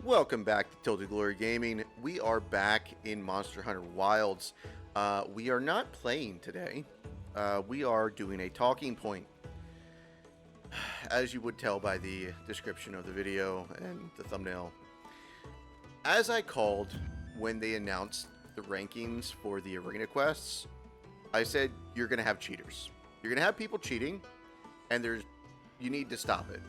Welcome back to Tilted Glory Gaming. We are back in Monster Hunter Wilds. We are not playing today. We are doing a talking point. As you would tell by the description of the video and the thumbnail. As I called when they announced the rankings for the arena quests, I said you're going to have cheaters. You're going to have people cheating, and you need to stop it.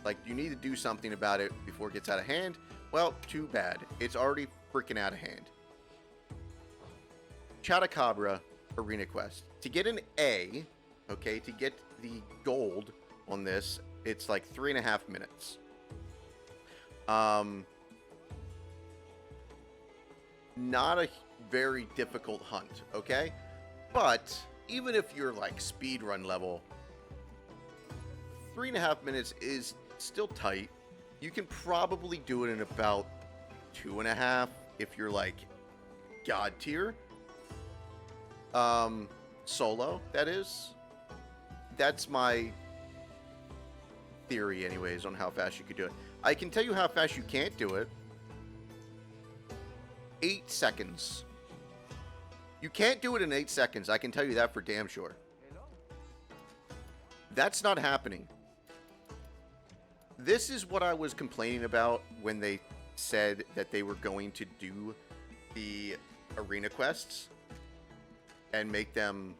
Like, you need to do something about it before it gets out of hand. Well, too bad. It's already freaking out of hand. Chotacabra Arena Quest. To get an A, okay, to get the gold on this, it's like 3.5 minutes. Not a very difficult hunt, okay? But even if you're like speedrun level, 3.5 minutes is still tight. You can probably do it in about 2.5 if you're like god tier. Solo, that is. That's my theory anyways on how fast you could do it. I can tell you how fast you can't do it. 8 seconds. You can't do it in 8 seconds. I can tell you that for damn sure. That's not happening. This is what I was complaining about when they said that they were going to do the arena quests and make them,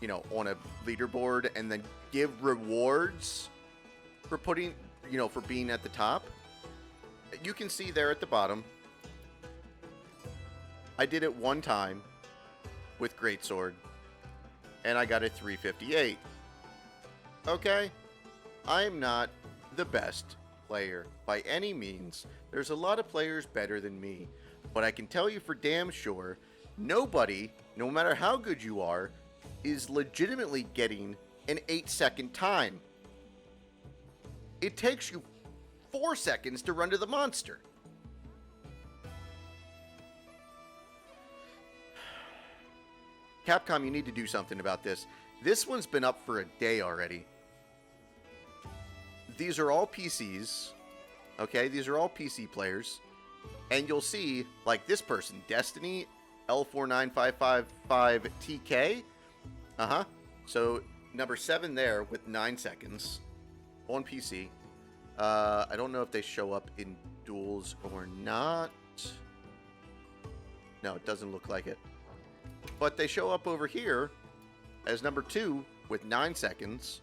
you know, on a leaderboard and then give rewards for putting, you know, for being at the top. You can see there at the bottom, I did it one time with Greatsword and I got a 358. Okay, I'm not the best player by any means. There's a lot of players better than me, but I can tell you for damn sure, nobody, no matter how good you are, is legitimately getting an 8-second time. It takes you 4 seconds to run to the monster. Capcom, you need to do something about this. This one's been up for a day already. These are all PCs, okay? These are all PC players. And you'll see, like this person, Destiny L49555TK. So, number 7 there with 9 seconds on PC. I don't know if they show up in duels or not. No, it doesn't look like it. But they show up over here as number 2 with 9 seconds.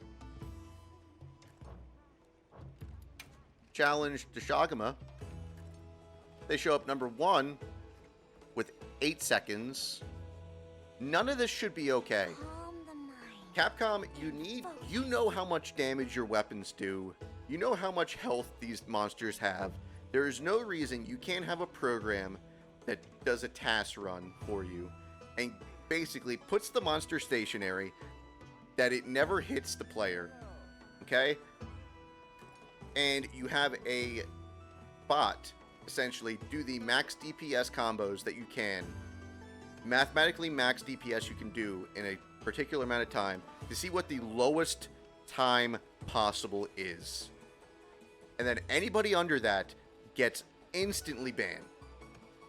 Challenge to Shagama. They show up number 1 with 8 seconds. None of this should be okay. Capcom, you know how much damage your weapons do. You know how much health these monsters have. There is no reason you can't have a program that does a task run for you and basically puts the monster stationary, that it never hits the player. Okay? And you have a bot essentially do the max DPS combos that you can, mathematically max DPS you can do in a particular amount of time to see what the lowest time possible is. And then anybody under that gets instantly banned.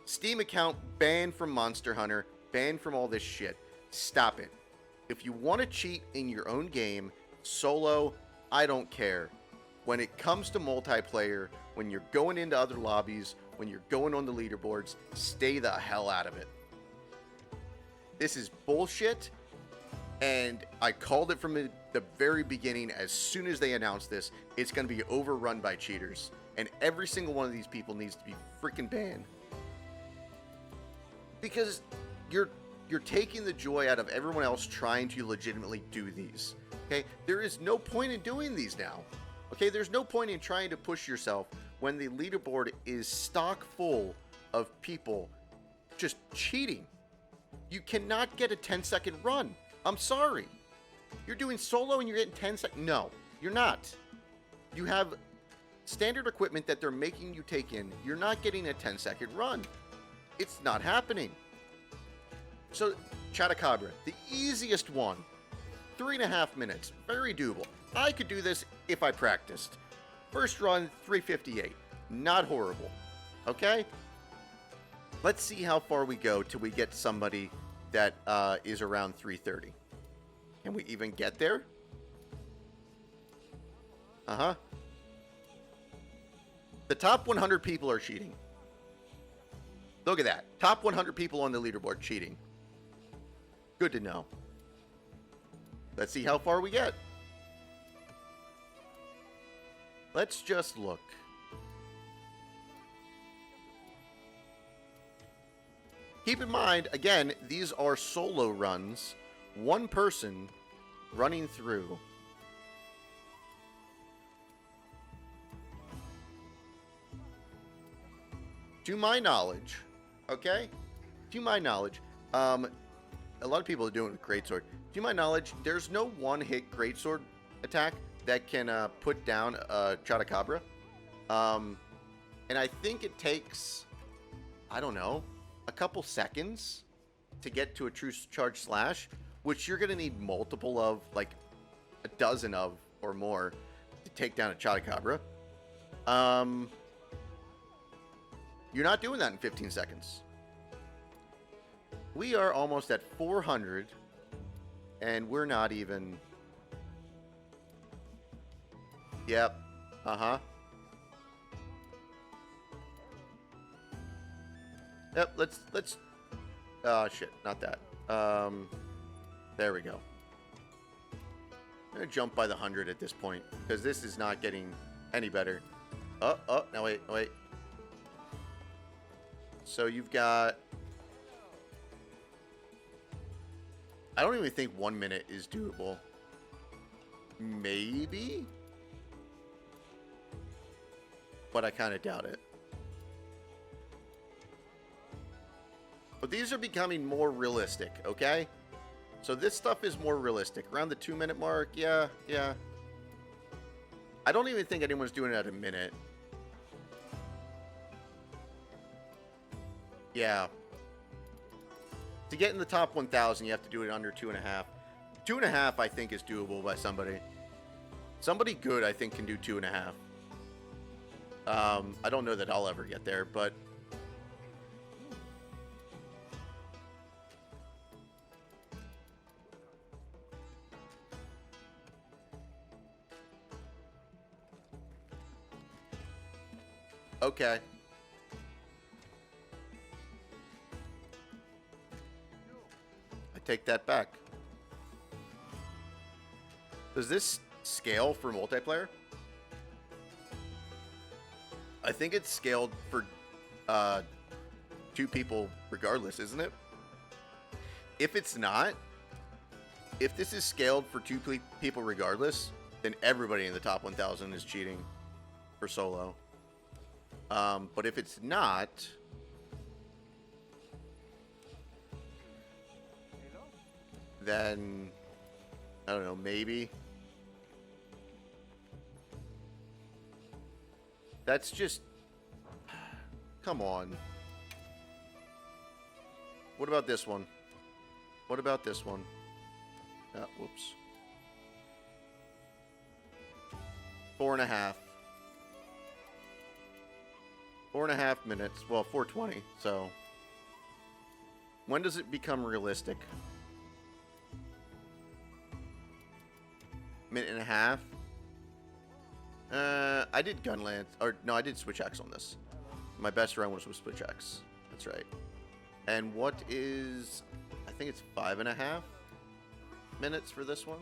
Steam account banned from Monster Hunter, banned from all this shit. Stop it. If you want to cheat in your own game, solo, I don't care. When it comes to multiplayer, when you're going into other lobbies, when you're going on the leaderboards, stay the hell out of it. This is bullshit, and I called it from the very beginning. As soon as they announced this, it's going to be overrun by cheaters, and every single one of these people needs to be freaking banned. Because you're taking the joy out of everyone else trying to legitimately do these. Okay? There is no point in doing these now. Okay, there's no point in trying to push yourself when the leaderboard is stock full of people just cheating. You cannot get a 10-second run. I'm sorry. You're doing solo and you're getting 10 seconds. No, you're not. You have standard equipment that they're making you take in. You're not getting a 10-second run. It's not happening. So, Chotacabra, the easiest one. 3.5 minutes. Very doable. I could do this if I practiced. First run, 358. Not horrible. Okay? Let's see how far we go till we get somebody that is around 330. Can we even get there? Uh-huh. The top 100 people are cheating. Look at that. Top 100 people on the leaderboard cheating. Good to know. Let's see how far we get. Let's just look. Keep in mind, again, these are solo runs. One person running through. To my knowledge, okay? To my knowledge, a lot of people are doing it with Greatsword. To my knowledge, there's no one-hit Greatsword attack that can put down a Chotacabra. And I think it takes, I don't know, a couple seconds to get to a true charge slash, which you're going to need multiple of, like a dozen of or more to take down a Chotacabra. You're not doing that in 15 seconds. We are almost at 400, and we're not even... Yep. Uh-huh. Yep, let's... shit, not that. There we go. I'm gonna jump by the 100 at this point, because this is not getting any better. Oh, no, wait. So you've got... I don't even think 1 minute is doable. Maybe? But I kind of doubt it. But these are becoming more realistic, okay? So this stuff is more realistic. Around the 2 minute mark, yeah. I don't even think anyone's doing it at a minute. Yeah. To get in the top 1,000, you have to do it under 2.5. 2.5, I think, is doable by somebody. Somebody good, I think, can do 2.5. I don't know that I'll ever get there, but... Okay. I take that back. Does this scale for multiplayer? I think it's scaled for 2 people regardless, isn't it? If it's not, if this is scaled for 2 people regardless, then everybody in the top 1,000 is cheating for solo. But if it's not, then I don't know, maybe. That's just, come on. What about this one? What about this one? Whoops. 4.5. 4.5 minutes. Well, 4:20. So, when does it become realistic? Minute and a half. I did Gunlance, or no, I did Switch X on this. My best run was with Switch X. That's right. And what is? I think it's 5.5 minutes for this one.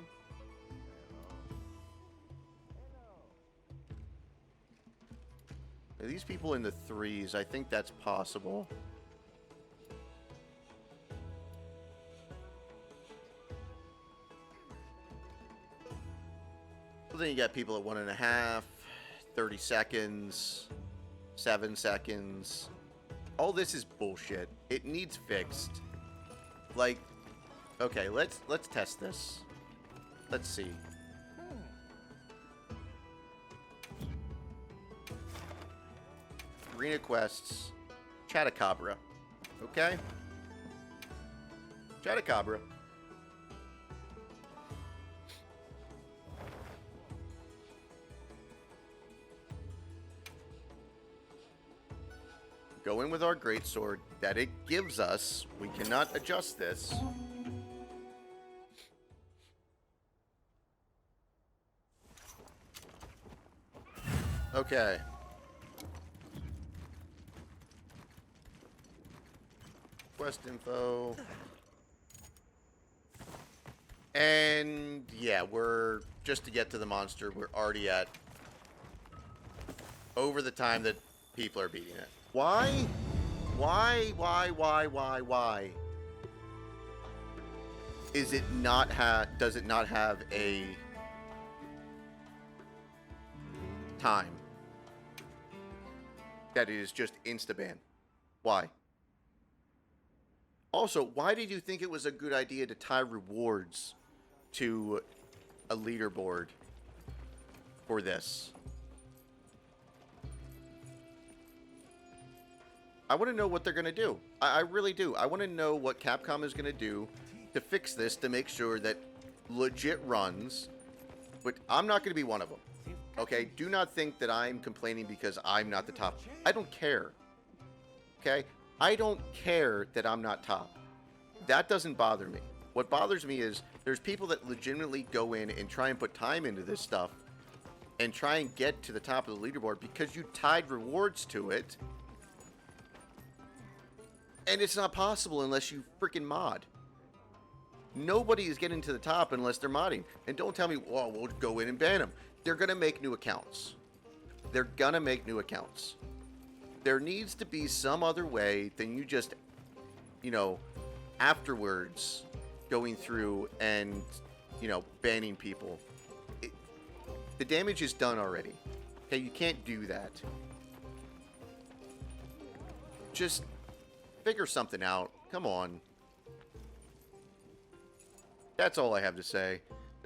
Are these people in the 3s? I think that's possible. Well, then you got people at 1.5, 30 seconds, 7 seconds. All this is bullshit. It needs fixed. Like, okay, let's test this. Let's see. Arena quests, Chotacabra. Okay? Chotacabra. go in with our greatsword that it gives us. We cannot adjust this. Okay. Quest info. And yeah, we're just to get to the monster, we're already at over the time that people are beating it. Why? Why? Is it not does it not have a time that it is just insta-ban? Why? Also, why did you think it was a good idea to tie rewards to a leaderboard for this? I want to know what they're going to do. I really do. I want to know what Capcom is going to do to fix this, to make sure that legit runs. But I'm not going to be one of them. Okay? Do not think that I'm complaining because I'm not the top. I don't care. Okay? I don't care that I'm not top. That doesn't bother me. What bothers me is there's people that legitimately go in and try and put time into this stuff and try and get to the top of the leaderboard because you tied rewards to it. And it's not possible unless you freaking mod. Nobody is getting to the top unless they're modding. And don't tell me, well, we'll go in and ban them. They're going to make new accounts. They're going to make new accounts. There needs to be some other way than you just, you know, afterwards going through and, you know, banning people. The damage is done already. Okay, you can't do that. Just figure something out. Come on. That's all I have to say.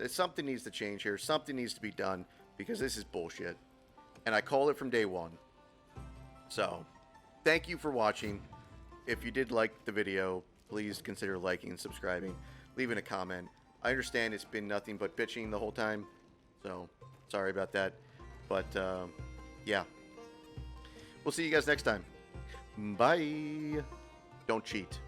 Something needs to change here. Something needs to be done because this is bullshit. And I call it from day one. So, thank you for watching. If you did like the video, please consider liking and subscribing. Leaving a comment. I understand it's been nothing but bitching the whole time. So, sorry about that. But, yeah. We'll see you guys next time. Bye. Don't cheat.